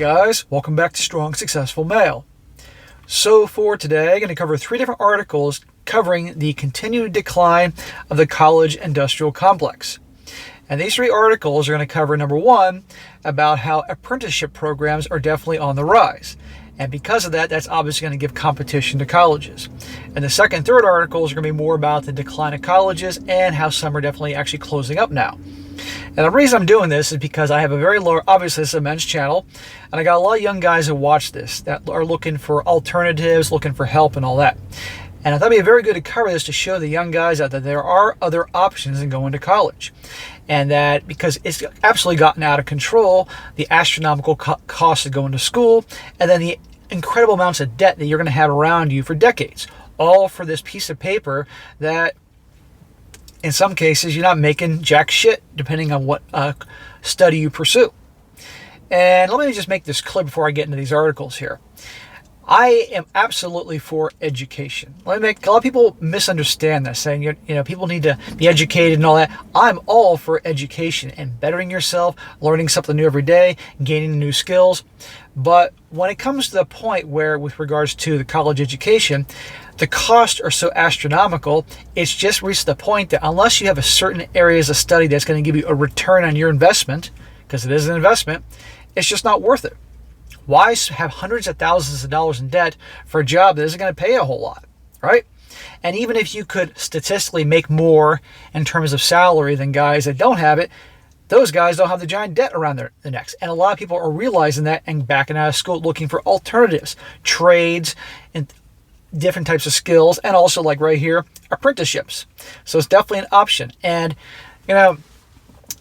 guys, welcome back to Strong Successful Male. So for today, I'm going to cover 3 different articles covering the continued decline of the college industrial complex. And these 3 articles are going to cover, number 1, about how apprenticeship programs are definitely on the rise. And because of that, that's obviously going to give competition to colleges. And the second and third articles are going to be more about the decline of colleges and how some are definitely actually closing up now. And the reason I'm doing this is because I have a very large, obviously this is a men's channel, and I got a lot of young guys who watch this that are looking for alternatives, looking for help and all that. And I thought it'd be very good to cover this to show the young guys out that there are other options than going to college. And that because it's absolutely gotten out of control, the astronomical cost of going to school, and then the incredible amounts of debt that you're going to have around you for decades, all for this piece of paper that in some cases you're not making jack shit depending on what study you pursue. And let me just make this clear before I get into these articles here. I am absolutely for education. A lot of people misunderstand this, saying people need to be educated and all that. I'm all for education and bettering yourself, learning something new every day, gaining new skills. But when it comes to the point where, with regards to the college education, the costs are so astronomical, it's just reached the point that unless you have a certain areas of study that's going to give you a return on your investment, because it is an investment, it's just not worth it. Why have hundreds of thousands of dollars in debt for a job that isn't going to pay a whole lot, right? And even if you could statistically make more in terms of salary than guys that don't have it, those guys don't have the giant debt around their necks. And a lot of people are realizing that and backing out of school looking for alternatives, trades, and different types of skills, and also, like right here, apprenticeships. So it's definitely an option. And, there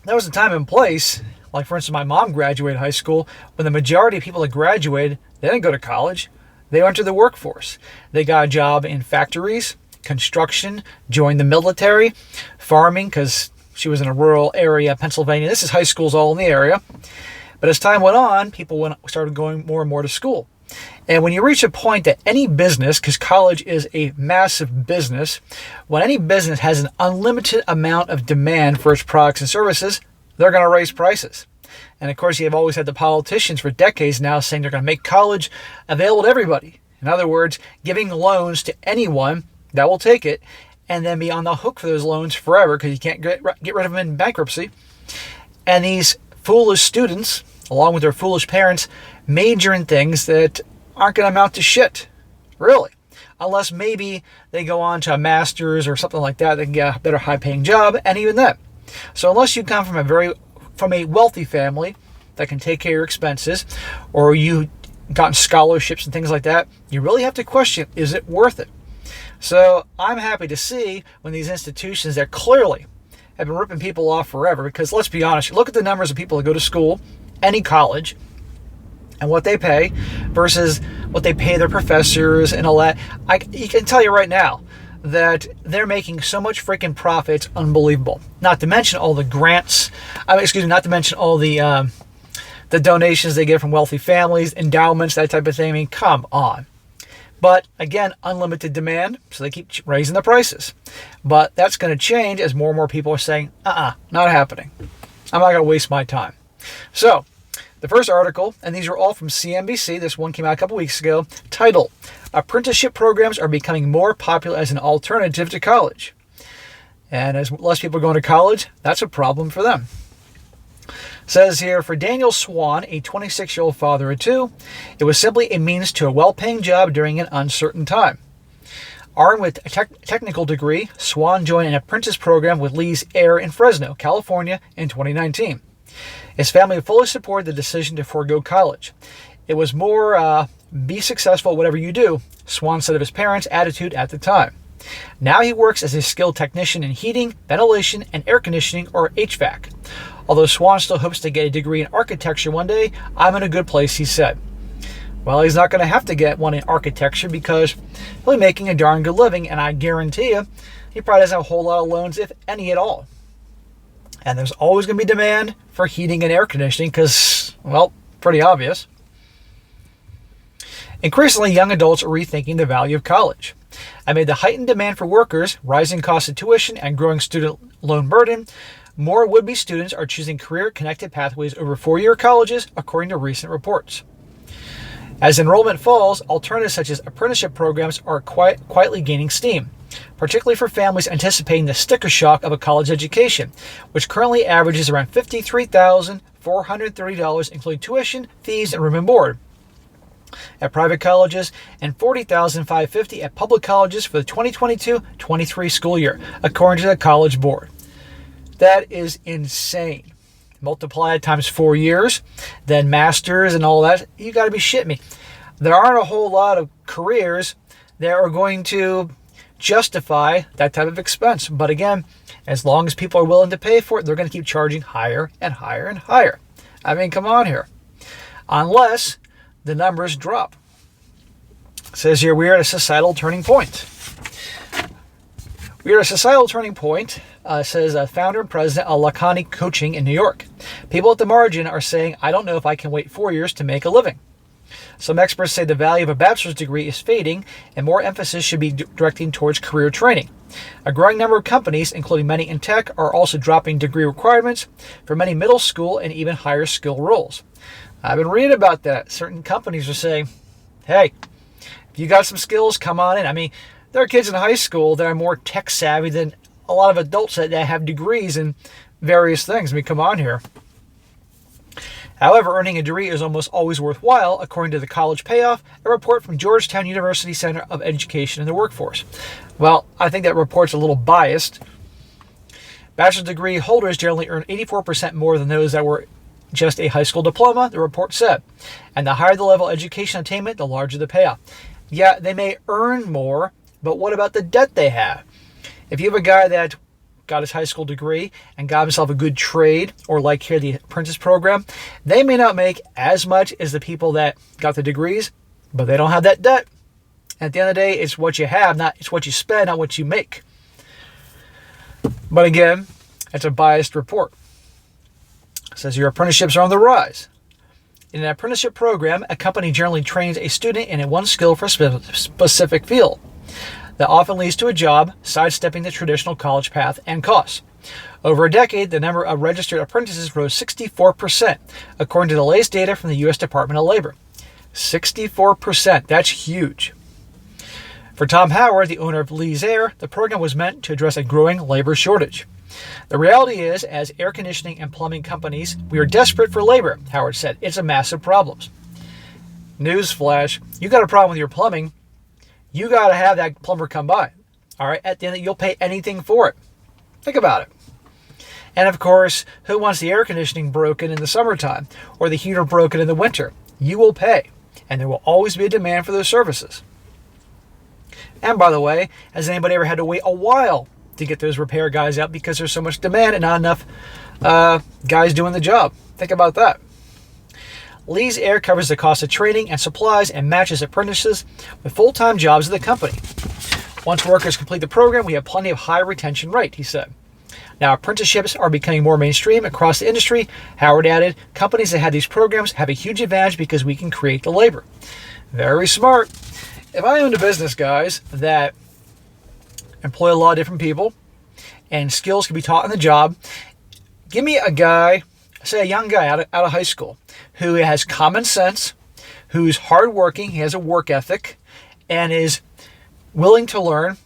was a time and place, like for instance, my mom graduated high school, when the majority of people that graduated, they didn't go to college. They entered the workforce. They got a job in factories, construction, joined the military, farming, because she was in a rural area, Pennsylvania. This is high schools all in the area. But as time went on, people started going more and more to school. And when you reach a point that any business, because college is a massive business, when any business has an unlimited amount of demand for its products and services, they're going to raise prices. And of course, you've always had the politicians for decades now saying they're going to make college available to everybody. In other words, giving loans to anyone that will take it and then be on the hook for those loans forever because you can't get rid of them in bankruptcy. And these foolish students, along with their foolish parents, major in things that aren't going to amount to shit, really. Unless maybe they go on to a master's or something like that, they can get a better high-paying job, and even then. So unless you come from a wealthy family that can take care of your expenses, or you gotten scholarships and things like that, you really have to question, is it worth it? So I'm happy to see when these institutions that clearly have been ripping people off forever, because let's be honest, you look at the numbers of people that go to school, any college, and what they pay versus what they pay their professors and all that. You can tell you right now that they're making so much freaking profit, it's unbelievable. Not to mention all the grants, not to mention all the donations they get from wealthy families, endowments, that type of thing. I mean, come on. But again, unlimited demand, so they keep raising the prices. But that's going to change as more and more people are saying, not happening. I'm not going to waste my time. So, the first article, and these are all from CNBC, this one came out a couple weeks ago, titled, Apprenticeship Programs Are Becoming More Popular as an Alternative to College. And as less people are going to college, that's a problem for them. It says here, for Daniel Swan, a 26-year-old father of 2, it was simply a means to a well-paying job during an uncertain time. Armed with a technical degree, Swan joined an apprentice program with Lee's Air in Fresno, California in 2019. His family fully supported the decision to forego college. It was more, be successful at whatever you do, Swan said of his parents' attitude at the time. Now he works as a skilled technician in heating, ventilation, and air conditioning, or HVAC. Although Swan still hopes to get a degree in architecture one day, I'm in a good place, he said. Well, he's not going to have to get one in architecture because he'll be making a darn good living, and I guarantee you, he probably doesn't have a whole lot of loans, if any at all. And there's always going to be demand for heating and air conditioning because, well, pretty obvious. Increasingly, young adults are rethinking the value of college. Amid the heightened demand for workers, rising costs of tuition, and growing student loan burden, more would-be students are choosing career-connected pathways over four-year colleges, according to recent reports. As enrollment falls, alternatives such as apprenticeship programs are quietly gaining steam, particularly for families anticipating the sticker shock of a college education, which currently averages around $53,430, including tuition, fees, and room and board at private colleges, and $40,550 at public colleges for the 2022-23 school year, according to the College Board. That is insane. Multiply it times 4 years, then masters and all that. You got to be shitting me. There aren't a whole lot of careers that are going to justify that type of expense. But again, as long as people are willing to pay for it, they're going to keep charging higher and higher and higher. I mean, come on here. Unless the numbers drop. It says here, we are at a societal turning point. We are at a societal turning point, says founder and president of Lacani Coaching in New York. People at the margin are saying, I don't know if I can wait 4 years to make a living. Some experts say the value of a bachelor's degree is fading and more emphasis should be directing towards career training. A growing number of companies, including many in tech, are also dropping degree requirements for many middle school and even higher skill roles. I've been reading about that. Certain companies are saying, hey, if you got some skills, come on in. I mean, there are kids in high school that are more tech savvy than a lot of adults that have degrees in various things. I mean, come on here. However, earning a degree is almost always worthwhile, according to the College Payoff, a report from Georgetown University Center of Education and the Workforce. Well, I think that report's a little biased. Bachelor's degree holders generally earn 84% more than those that were just a high school diploma, the report said. And the higher the level of education attainment, the larger the payoff. Yeah, they may earn more, but what about the debt they have? If you have a guy that got his high school degree and got himself a good trade, or like here, the apprentice program, they may not make as much as the people that got the degrees, but they don't have that debt. At the end of the day, it's what you have, it's what you spend, not what you make. But again, it's a biased report. It says your apprenticeships are on the rise. In an apprenticeship program, a company generally trains a student in one skill for a specific field. That often leads to a job, sidestepping the traditional college path and costs. Over a decade, the number of registered apprentices rose 64%, according to the latest data from the U.S. Department of Labor. 64%, that's huge. For Tom Howard, the owner of Lee's Air, the program was meant to address a growing labor shortage. The reality is, as air conditioning and plumbing companies, we are desperate for labor, Howard said. It's a massive problem. Newsflash, you got a problem with your plumbing, you got to have that plumber come by. All right, at the end, you'll pay anything for it. Think about it. And of course, who wants the air conditioning broken in the summertime or the heater broken in the winter? You will pay, and there will always be a demand for those services. And by the way, has anybody ever had to wait a while to get those repair guys out because there's so much demand and not enough guys doing the job? Think about that. Lee's Air covers the cost of training and supplies and matches apprentices with full-time jobs at the company. Once workers complete the program, we have plenty of high retention rate, he said. Now, apprenticeships are becoming more mainstream across the industry. Howard added, companies that have these programs have a huge advantage because we can create the labor. Very smart. If I owned a business, guys, that employ a lot of different people and skills can be taught on the job, give me a guy, say a young guy out of high school who has common sense, who's hardworking, he has a work ethic, and is willing to learn.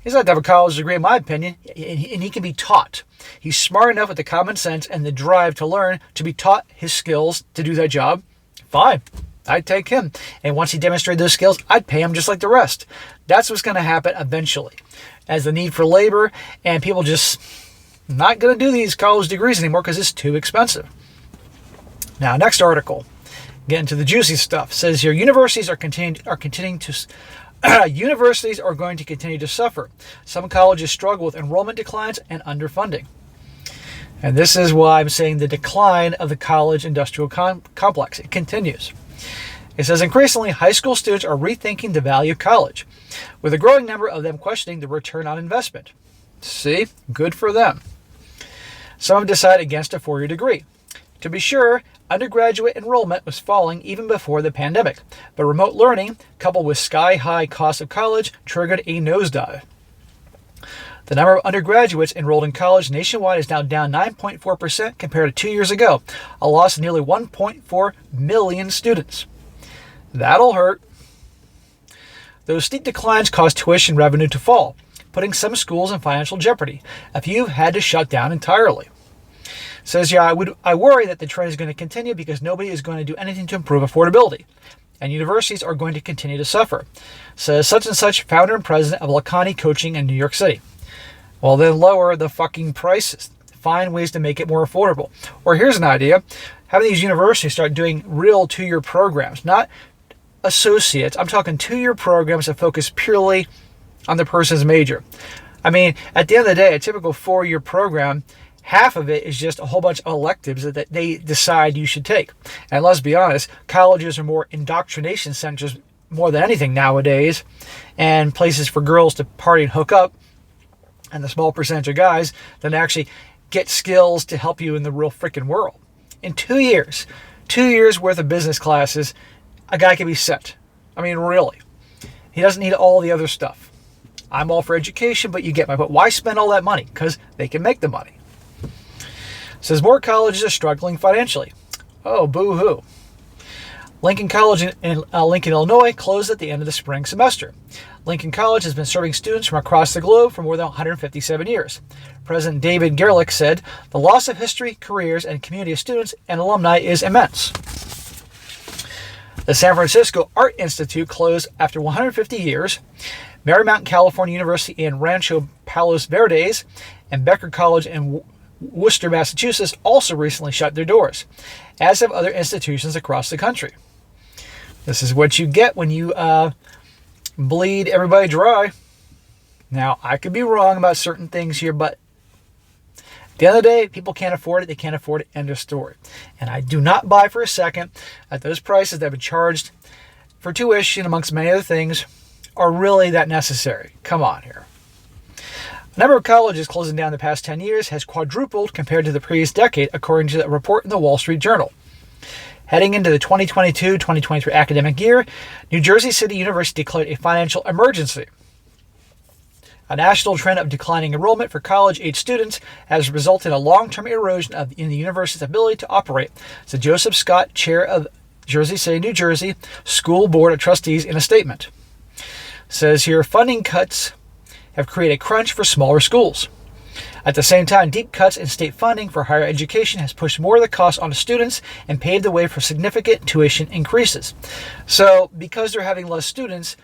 He's not to have a college degree, in my opinion, and he can be taught. He's smart enough with the common sense and the drive to learn to be taught his skills to do that job. Fine, I'd take him. And once he demonstrated those skills, I'd pay him just like the rest. That's what's going to happen eventually, as the need for labor and people just not going to do these college degrees anymore because it's too expensive. Now, next article, get into the juicy stuff. It says here, universities are continuing to universities are going to continue to suffer. Some colleges struggle with enrollment declines and underfunding. And this is why I'm saying the decline of the college industrial complex. It continues. It says increasingly high school students are rethinking the value of college, with a growing number of them questioning the return on investment. See, good for them. Some have decided against a four-year degree. To be sure, undergraduate enrollment was falling even before the pandemic, but remote learning, coupled with sky-high costs of college, triggered a nosedive. The number of undergraduates enrolled in college nationwide is now down 9.4% compared to 2 years ago, a loss of nearly 1.4 million students. That'll hurt. Those steep declines caused tuition revenue to fall, putting some schools in financial jeopardy. A few have had to shut down entirely. Says, I worry that the trend is going to continue because nobody is going to do anything to improve affordability, and universities are going to continue to suffer. Says such and such founder and president of Lacani Coaching in New York City. Well, then lower the fucking prices. Find ways to make it more affordable. Or here's an idea. Having these universities start doing real 2-year programs, not associates. I'm talking 2-year programs that focus purely on the person's major. I mean, at the end of the day, a typical 4-year program, half of it is just a whole bunch of electives that they decide you should take. And let's be honest, colleges are more indoctrination centers more than anything nowadays, and places for girls to party and hook up, and the small percentage of guys that actually get skills to help you in the real freaking world. In 2 years, 2 years worth of business classes, a guy can be set. I mean, really. He doesn't need all the other stuff. I'm all for education, but you get my point. Why spend all that money? Because they can make the money. Says more colleges are struggling financially. Oh, boo-hoo. Lincoln College in Lincoln, Illinois closed at the end of the spring semester. Lincoln College has been serving students from across the globe for more than 157 years. President David Gerlich said, "The loss of history, careers, and community of students and alumni is immense." The San Francisco Art Institute closed after 150 years. Marymount California University in Rancho Palos Verdes and Becker College in Worcester, Massachusetts also recently shut their doors, as have other institutions across the country. This is what you get when you bleed everybody dry. Now, I could be wrong about certain things here, but at the end of the day, people can't afford it. They can't afford it. End of story. And I do not buy for a second that those prices that have been charged for tuition, amongst many other things, are really that necessary. Come on here. The number of colleges closing down the past 10 years has quadrupled compared to the previous decade, according to a report in the Wall Street Journal. Heading into the 2022-2023 academic year, New Jersey City University declared a financial emergency. A national trend of declining enrollment for college-age students has resulted in a long-term erosion in the university's ability to operate, said Joseph Scott, chair of Jersey City, New Jersey School Board of Trustees, in a statement. Says here, funding cuts have created a crunch for smaller schools. At the same time, deep cuts in state funding for higher education has pushed more of the cost onto students and paved the way for significant tuition increases. So, because they're having less students,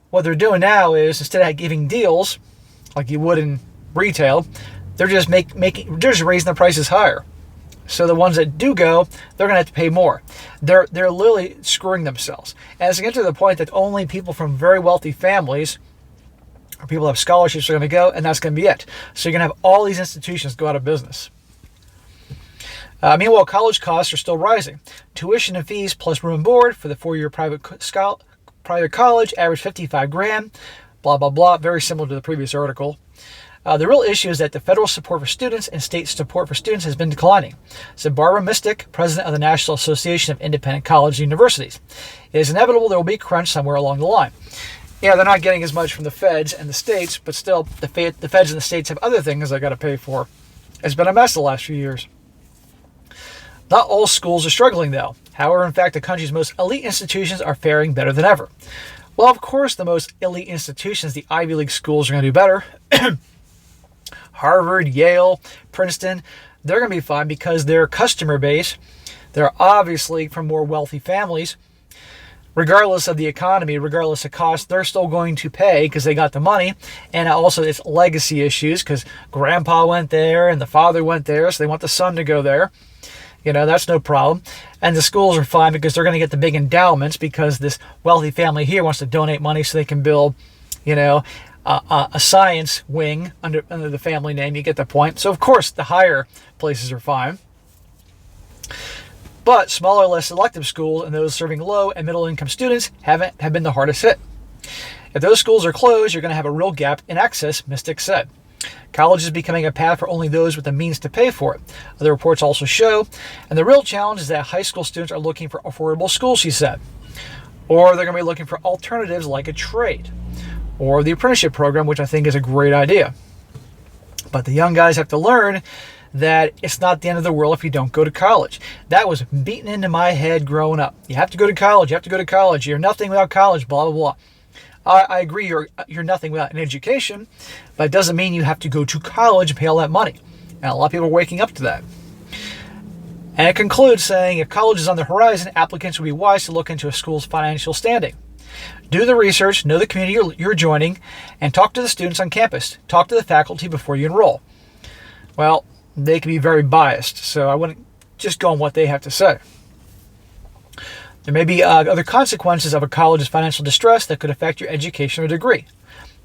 what they're doing now is, instead of giving deals like you would in retail, they're just they're just raising the prices higher. So the ones that do go, they're going to have to pay more. They're literally screwing themselves. And it's going to get to the point that only people from very wealthy families or people who have scholarships are going to go, and that's going to be it. So you're going to have all these institutions go out of business. Meanwhile, college costs are still rising. Tuition and fees plus room and board for the 4-year private college average $55,000. Blah, blah, blah. Very similar to the previous article. The real issue is that the federal support for students and state support for students has been declining, said Barbara Mistick, president of the National Association of Independent Colleges and Universities. It is inevitable there will be a crunch somewhere along the line. Yeah, they're not getting as much from the feds and the states, but still, the feds and the states have other things they got to pay for. It's been a mess the last few years. Not all schools are struggling, though. However, in fact, the country's most elite institutions are faring better than ever. Well, of course, the most elite institutions, the Ivy League schools, are going to do better. Harvard, Yale, Princeton, they're going to be fine because their customer base, they're obviously from more wealthy families. Regardless of the economy, regardless of cost, they're still going to pay because they got the money. And also it's legacy issues because grandpa went there and the father went there, so they want the son to go there. You know, that's no problem. And the schools are fine because they're going to get the big endowments because this wealthy family here wants to donate money so they can build, a science wing under the family name. You get the point. So, of course, the higher places are fine. But smaller, less selective schools and those serving low and middle income students have been the hardest hit. If those schools are closed, you're going to have a real gap in access, Mystic said. College is becoming a path for only those with the means to pay for it, other reports also show. And the real challenge is that high school students are looking for affordable schools, she said. Or they're going to be looking for alternatives like a trade or the apprenticeship program, which I think is a great idea. But the young guys have to learn that it's not the end of the world if you don't go to college. That was beaten into my head growing up. You have to go to college. You have to go to college. You're nothing without college, blah, blah, blah. I agree you're nothing without an education, but it doesn't mean you have to go to college and pay all that money. And a lot of people are waking up to that. And it concludes saying, if college is on the horizon, applicants would be wise to look into a school's financial standing. Do the research, know the community you're joining, and talk to the students on campus. Talk to the faculty before you enroll. Well, they can be very biased, so I wouldn't just go on what they have to say. There may be other consequences of a college's financial distress that could affect your education or degree.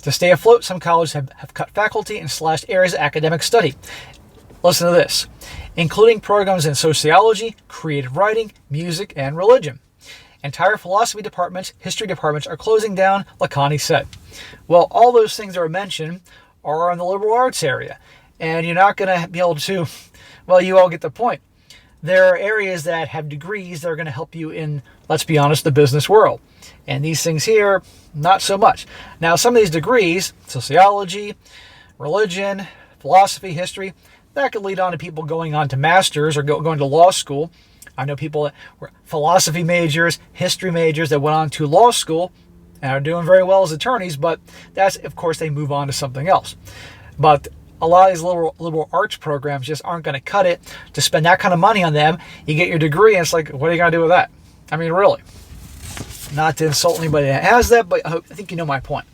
To stay afloat, some colleges have cut faculty and slashed areas of academic study. Listen to this, including programs in sociology, creative writing, music, and religion. Entire philosophy departments, history departments are closing down, Lacani said. Well, all those things that are mentioned are in the liberal arts area, and you're not going to be able to, well, you all get the point. There are areas that have degrees that are going to help you in, let's be honest, the business world. And these things here, not so much. Now, some of these degrees, sociology, religion, philosophy, history, that could lead on to people going on to masters or going to law school. I know people that were philosophy majors, history majors that went on to law school and are doing very well as attorneys, but that's, of course, they move on to something else. But a lot of these liberal arts programs just aren't going to cut it to spend that kind of money on them. You get your degree, and it's like, what are you going to do with that? I mean, really. Not to insult anybody that has that, but I think you know my point.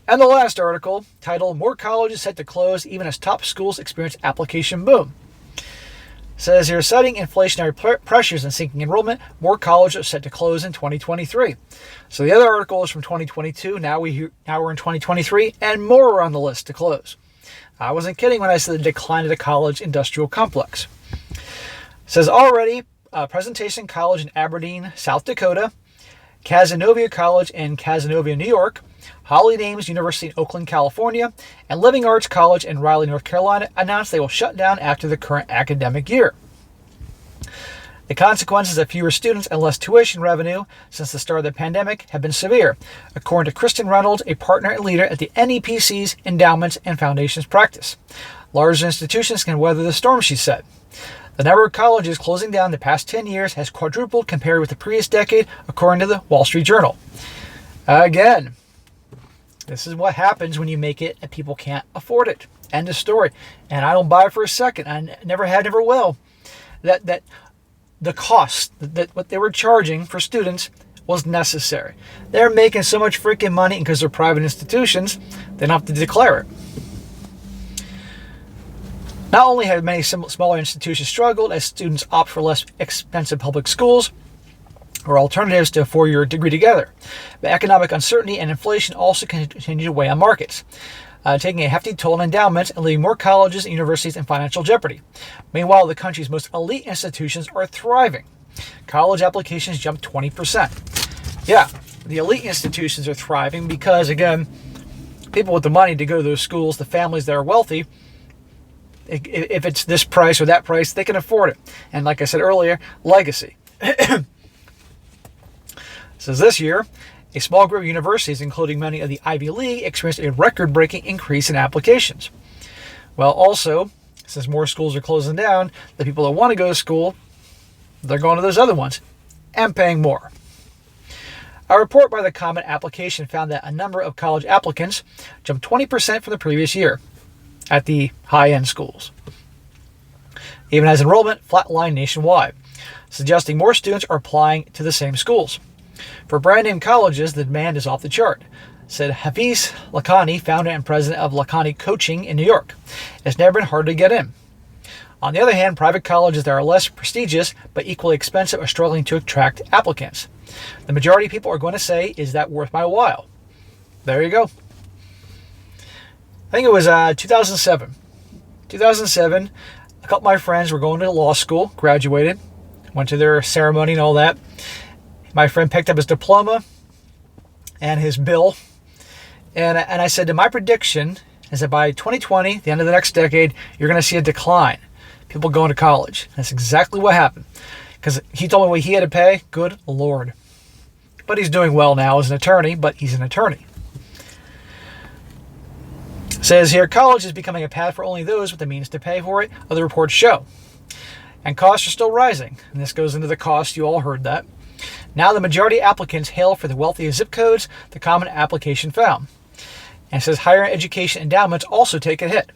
And the last article, titled, More Colleges Set to Close Even as Top Schools Experience Application Boom. Says here, citing inflationary pressures and sinking enrollment, more colleges are set to close in 2023. So the other article is from 2022. Now we're in 2023, and more are on the list to close. I wasn't kidding when I said the decline of the college industrial complex. It says already, Presentation College in Aberdeen, South Dakota, Cazenovia College in Cazenovia, New York, Holiday Ames University in Oakland, California, and Living Arts College in Raleigh, North Carolina announced they will shut down after the current academic year. The consequences of fewer students and less tuition revenue since the start of the pandemic have been severe, according to Kristen Reynolds, a partner and leader at the NEPC's Endowments and Foundations practice. Large institutions can weather the storm, she said. The number of colleges closing down the past 10 years has quadrupled compared with the previous decade, according to the Wall Street Journal. Again, this is what happens when you make it and people can't afford it. End of story. And I don't buy it for a second. I never had, never will. That the cost, that what they were charging for students was necessary. They're making so much freaking money because they're private institutions, they don't have to declare it. Not only have many smaller institutions struggled as students opt for less expensive public schools or alternatives to a four-year degree together, but economic uncertainty and inflation also continue to weigh on markets, taking a hefty toll on endowments and leaving more colleges and universities in financial jeopardy. Meanwhile, the country's most elite institutions are thriving. College applications jumped 20%. Yeah, the elite institutions are thriving because, again, people with the money to go to those schools, the families that are wealthy, if it's this price or that price, they can afford it. And like I said earlier, legacy. Says this year, a small group of universities, including many of the Ivy League, experienced a record-breaking increase in applications. Well, also, since more schools are closing down, the people that want to go to school, they're going to those other ones and paying more. A report by the Common Application found that a number of college applicants jumped 20% from the previous year at the high-end schools, even as enrollment flatlined nationwide, suggesting more students are applying to the same schools. For brand-name colleges, the demand is off the chart, said Hafiz Lakhani, founder and president of Lakhani Coaching in New York. It's never been harder to get in. On the other hand, private colleges that are less prestigious but equally expensive are struggling to attract applicants. The majority of people are going to say, is that worth my while? There you go. I think it was 2007. 2007, a couple of my friends were going to law school, graduated, went to their ceremony and all that. My friend picked up his diploma and his bill, and I said, my prediction is that by 2020, the end of the next decade, you're going to see a decline. People going to college. That's exactly what happened. Because he told me what he had to pay. Good Lord. But he's doing well now as an attorney, but he's an attorney. says here, college is becoming a path for only those with the means to pay for it, other reports show. And costs are still rising. And this goes into the cost. You all heard that. Now the majority of applicants hail for the wealthiest zip codes, the common application found. And it says higher education endowments also take a hit.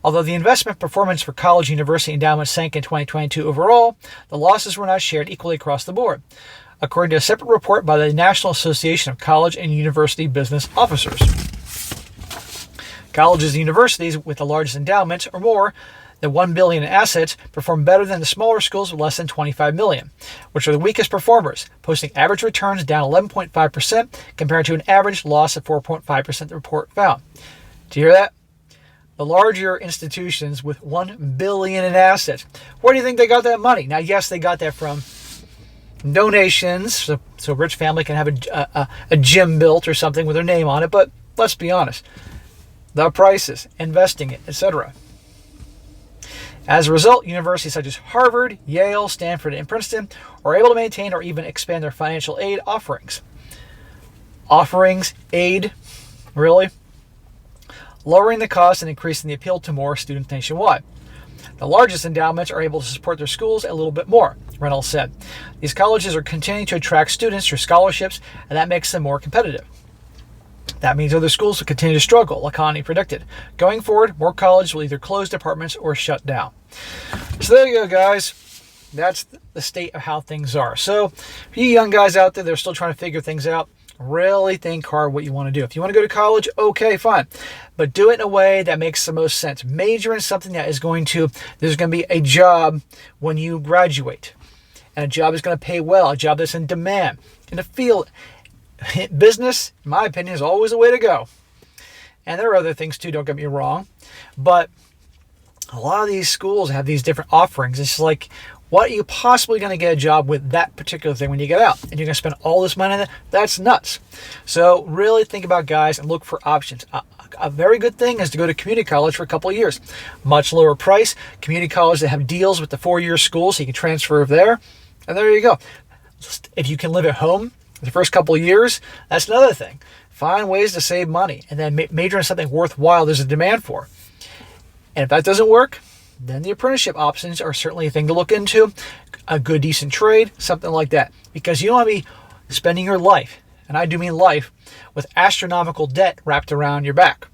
Although the investment performance for college university endowments sank in 2022 overall, the losses were not shared equally across the board, according to a separate report by the National Association of College and University Business Officers. Colleges and universities with the largest endowments, or more than $1 billion in assets, perform better than the smaller schools with less than $25 million, which are the weakest performers, posting average returns down 11.5% compared to an average loss of 4.5% the report found. Do you hear that? The larger institutions with $1 billion in assets. Where do you think they got that money? Now, yes, they got that from donations, so a rich family can have a gym built or something with their name on it, but let's be honest. The prices, investing it, etc. As a result, universities such as Harvard, Yale, Stanford, and Princeton are able to maintain or even expand their financial aid offerings. Aid, really? Lowering the cost and increasing the appeal to more students nationwide. The largest endowments are able to support their schools a little bit more, Reynolds said. These colleges are continuing to attract students through scholarships, and that makes them more competitive. That means other schools will continue to struggle, Lakhani predicted. Going forward, more colleges will either close departments or shut down. So there you go, guys. That's the state of how things are. So for you young guys out there that are still trying to figure things out, really think hard what you want to do. If you want to go to college, okay, fine. But do it in a way that makes the most sense. Major in something that is there's going to be a job when you graduate. And a job is going to pay well, a job that's in demand. In the field, business, in my opinion, is always the way to go. And there are other things too, don't get me wrong. But a lot of these schools have these different offerings. It's like, what are you possibly going to get a job with that particular thing when you get out? And you're going to spend all this money on it? That's nuts. So really think about, guys, and look for options. A very good thing is to go to community college for a couple of years. Much lower price. Community college, they have deals with the 4-year school, so you can transfer there. And there you go. If you can live at home the first couple of years, that's another thing. Find ways to save money and then major in something worthwhile there's a demand for. And if that doesn't work, then the apprenticeship options are certainly a thing to look into. A good, decent trade, something like that. Because you don't want to be spending your life, and I do mean life, with astronomical debt wrapped around your back.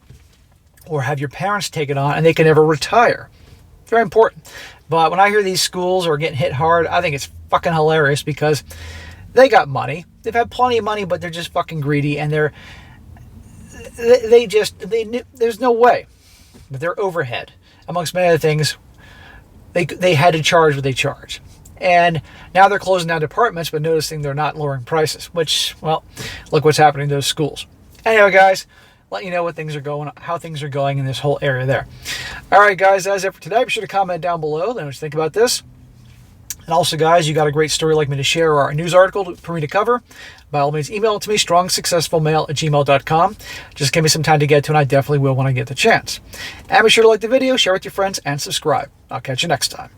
Or have your parents take it on and they can never retire. Very important. But when I hear these schools are getting hit hard, I think it's fucking hilarious because they got money. They've had plenty of money, but they're just fucking greedy, and there's no way that their overhead, amongst many other things, they had to charge what they charge. And now they're closing down departments, but noticing they're not lowering prices, which, well, look what's happening to those schools. Anyway, guys, let you know how things are going in this whole area there. All right, guys, that's it for today. Be sure to comment down below. Let me know what you think about this. And also, guys, you got a great story like me to share or a news article for me to cover, by all means, email it to me, strongsuccessfulmale@gmail.com. Just give me some time to get to, and I definitely will when I get the chance. And be sure to like the video, share with your friends, and subscribe. I'll catch you next time.